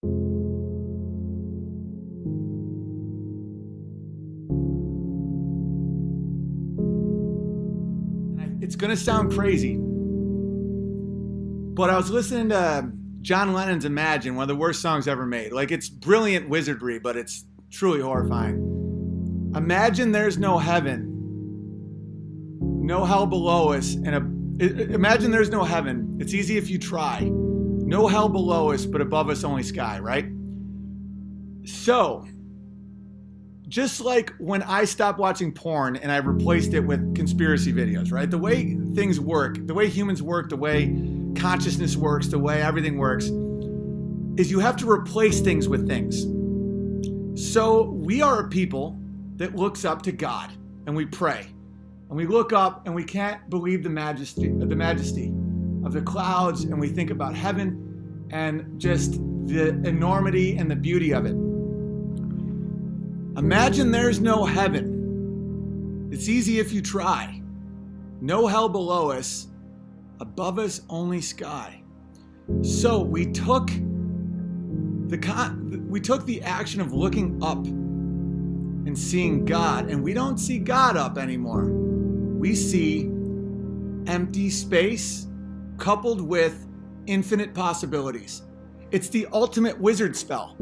It's gonna sound crazy, but I was listening to John Lennon's Imagine, one of the worst songs ever made. Like, it's brilliant wizardry, but it's truly horrifying. Imagine there's no heaven, no hell below us, imagine there's no heaven. It's easy if you try. No hell below us, but above us only sky, right? So, just like when I stopped watching porn and I replaced it with conspiracy videos, right? The way things work, the way humans work, the way consciousness works, the way everything works, is you have to replace things with things. So we are a people that looks up to God, and we pray. And we look up and we can't believe the majesty of the clouds, and we think about heaven and just the enormity and the beauty of it. Imagine there's no heaven. It's easy if you try. No hell below us, above us only sky. So we took the action of looking up and seeing God, and we don't see God up anymore. We see empty space coupled with infinite possibilities. It's the ultimate wizard spell.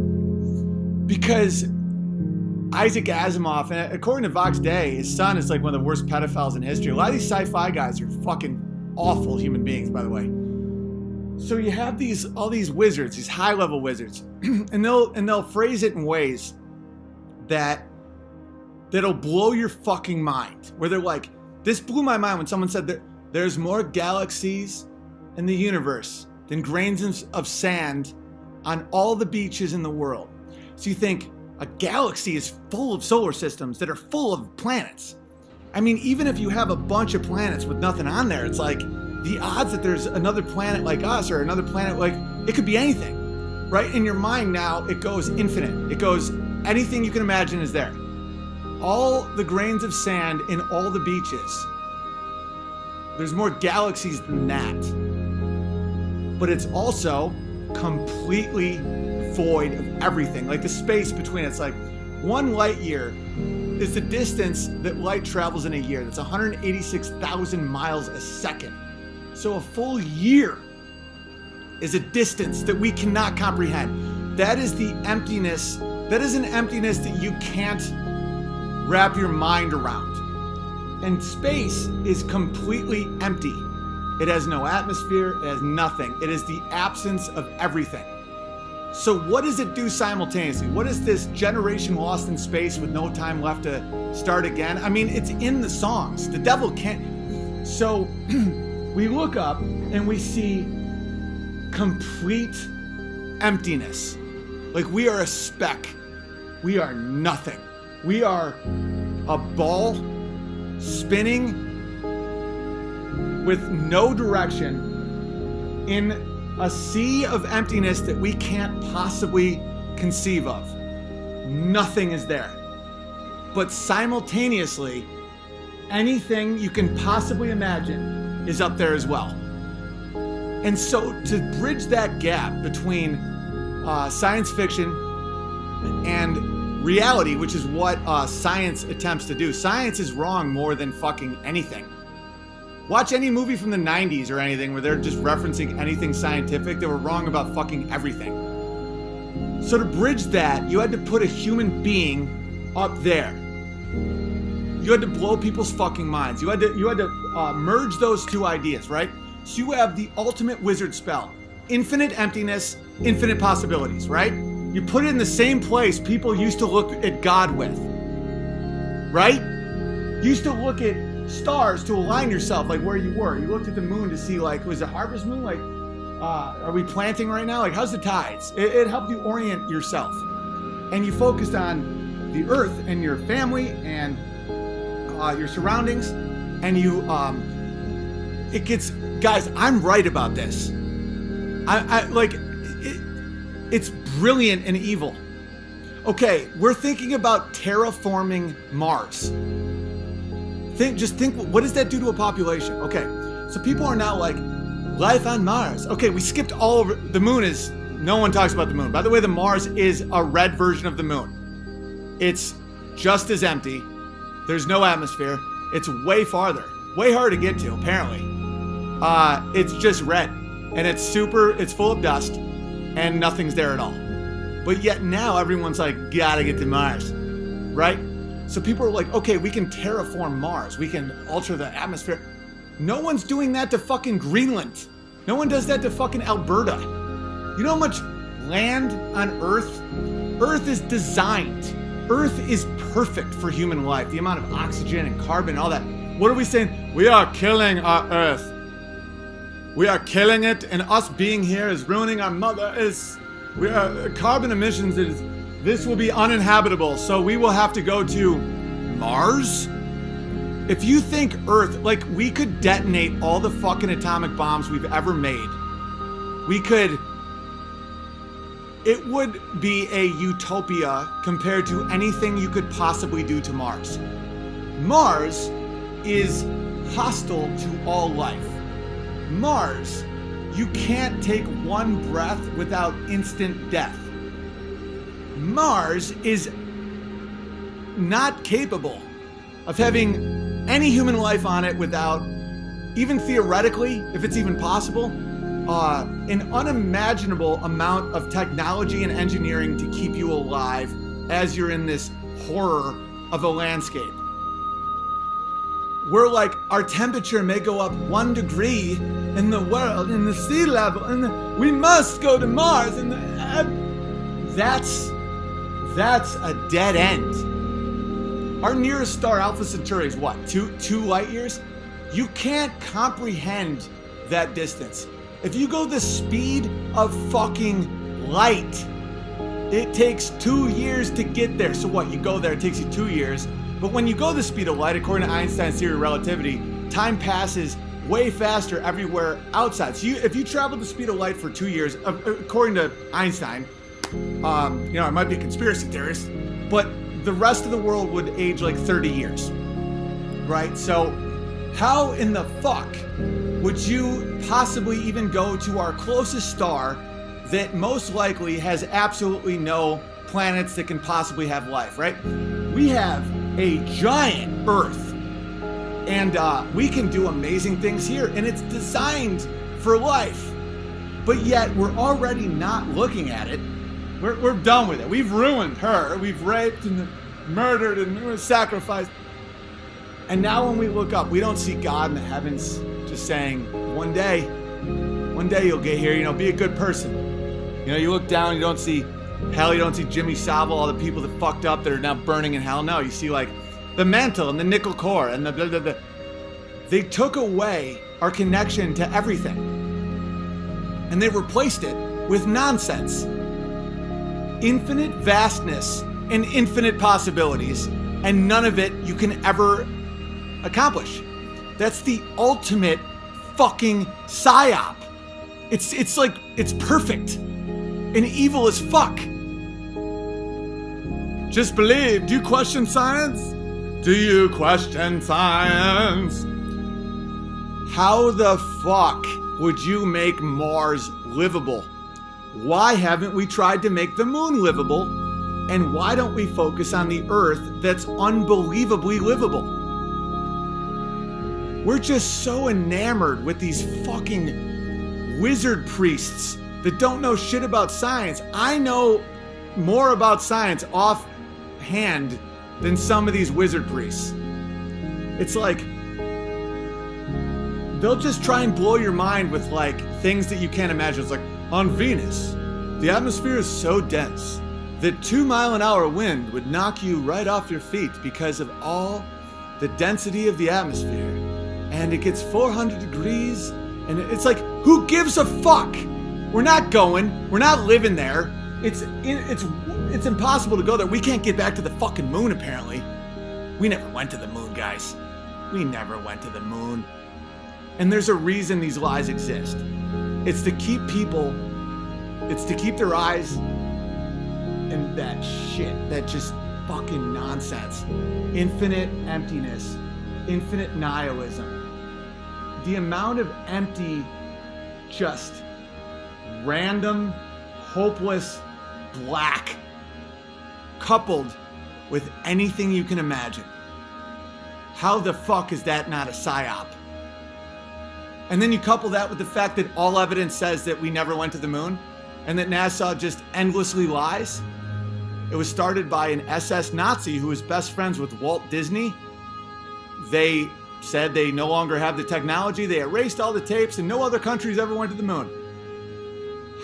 Because Isaac Asimov, and according to Vox Day, his son is like one of the worst pedophiles in history. A lot of these sci-fi guys are fucking awful human beings, by the way. So you have all these wizards, these high-level wizards, and they'll phrase it in ways that'll blow your fucking mind. Where they're like, this blew my mind when someone said that there's more galaxies in the universe than grains of sand on all the beaches in the world. So you think, a galaxy is full of solar systems that are full of planets. I mean, even if you have a bunch of planets with nothing on there, it's like the odds that there's another planet like us or another planet like, it could be anything, right? In your mind now, it goes infinite. It goes, anything you can imagine is there. All the grains of sand in all the beaches. There's more galaxies than that. But it's also completely void of everything. Like the space between it's like 1 light year is the distance that light travels in a year. That's 186,000 miles a second. So a full year is a distance that we cannot comprehend. That is the emptiness. That is an emptiness that you can't wrap your mind around. And space is completely empty. It has no atmosphere, it has nothing. It is the absence of everything. So what does it do simultaneously? What is this generation lost in space with no time left to start again? I mean, it's in the songs. The devil can't. So we look up and we see complete emptiness. Like we are a speck. We are nothing. We are a ball spinning with no direction in a sea of emptiness that we can't possibly conceive of. Nothing is there. But simultaneously, anything you can possibly imagine is up there as well. And so to bridge that gap between science fiction and reality, which is what science attempts to do. Science is wrong more than fucking anything. Watch any movie from the 90s or anything where they're just referencing anything scientific. They were wrong about fucking everything. So to bridge that, you had to put a human being up there. You had to blow people's fucking minds. You had to merge those two ideas, right? So you have the ultimate wizard spell. Infinite emptiness, infinite possibilities, right? You put it in the same place people used to look at God with, right? You used to look at stars to align yourself like where you were. You looked at the moon to see like, was it harvest moon? Like, are we planting right now? Like, how's the tides? It helped you orient yourself. And you focused on the earth and your family and your surroundings. And you, it gets, guys, I'm right about this. It's brilliant and evil. Okay, we're thinking about terraforming Mars. Just think, what does that do to a population? Okay, so people are now like, life on Mars. Okay, we skipped all over, the moon is No one talks about the moon. By the way, the Mars is a red version of the moon. It's just as empty. There's no atmosphere. It's way farther. Way harder to get to, apparently. It's just red. And it's full of dust. And nothing's there at all. But yet now everyone's like, gotta get to Mars. Right? So people are like, okay, we can terraform Mars. We can alter the atmosphere. No one's doing that to fucking Greenland. No one does that to fucking Alberta. You know how much land on Earth? Earth is designed. Earth is perfect for human life. The amount of oxygen and carbon, all that. What are we saying? We are killing our Earth. We are killing it, and us being here is ruining our mother. Carbon emissions is, this will be uninhabitable, so we will have to go to Mars? If you think Earth, like we could detonate all the fucking atomic bombs we've ever made. It would be a utopia compared to anything you could possibly do to Mars. Mars is hostile to all life. Mars, you can't take one breath without instant death. Mars is not capable of having any human life on it without, even theoretically, if it's even possible, an unimaginable amount of technology and engineering to keep you alive as you're in this horror of a landscape. We're like, our temperature may go up 1 degree in the world, in the sea level, and we must go to Mars, and that's a dead end. Our nearest star, Alpha Centauri, is what, 2 light years? You can't comprehend that distance. If you go the speed of fucking light, it takes 2 years to get there. So what, you go there, it takes you 2 years. But when you go the speed of light, according to Einstein's theory of relativity, time passes way faster everywhere outside. So if you travel the speed of light for 2 years, according to Einstein, it might be a conspiracy theorist, but the rest of the world would age like 30 years, right? So how in the fuck would you possibly even go to our closest star that most likely has absolutely no planets that can possibly have life, right? We have a giant Earth, and we can do amazing things here, and it's designed for life, but yet we're already not looking at it. We're done with it. We've ruined her. We've raped and murdered and sacrificed. And now when we look up, we don't see God in the heavens just saying, one day you'll get here, be a good person. You look down, you don't see hell, you don't see Jimmy Savile, all the people that fucked up that are now burning in hell. No, you see like the mantle and the nickel core and the blah, blah, blah. They took away our connection to everything. And they replaced it with nonsense. Infinite vastness and infinite possibilities, and none of it you can ever accomplish. That's the ultimate fucking psyop. It's like, it's perfect and evil as fuck. Just believe. Do you question science? Do you question science? How the fuck would you make Mars livable? Why haven't we tried to make the moon livable? And why don't we focus on the Earth that's unbelievably livable? We're just so enamored with these fucking wizard priests that don't know shit about science. I know more about science offhand than some of these wizard priests. It's like, they'll just try and blow your mind with like things that you can't imagine. It's like, on Venus, the atmosphere is so dense that 2-mile-an-hour wind would knock you right off your feet because of all the density of the atmosphere. And it gets 400 degrees, and it's like, who gives a fuck? We're not going. We're not living there. It's impossible to go there. We can't get back to the fucking moon, apparently. We never went to the moon, guys. We never went to the moon. And there's a reason these lies exist. It's to keep their eyes in that shit, that just fucking nonsense. Infinite emptiness, infinite nihilism. The amount of empty, just random hopeless black, coupled with anything you can imagine. How the fuck is that not a psyop? And then you couple that with the fact that all evidence says that we never went to the moon and that NASA just endlessly lies. It was started by an SS Nazi who was best friends with Walt Disney. They said they no longer have the technology. They erased all the tapes and no other countries ever went to the moon.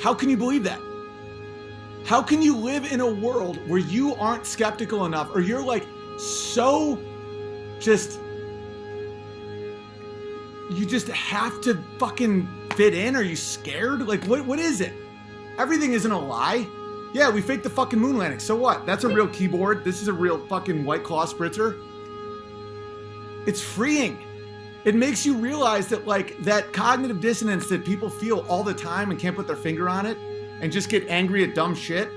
How can you believe that? How can you live in a world where you aren't skeptical enough, or you're like so just, you just have to fucking fit in? Are you scared? Like, what is it? Everything isn't a lie. Yeah, we faked the fucking moon landing. So what? That's a real keyboard. This is a real fucking White Claw spritzer. It's freeing. It makes you realize that, like, that cognitive dissonance that people feel all the time and can't put their finger on it and just get angry at dumb shit.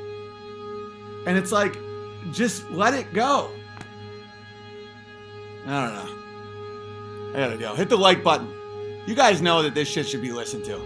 And it's like, just let it go. I don't know. I gotta go. Hit the like button. You guys know that this shit should be listened to.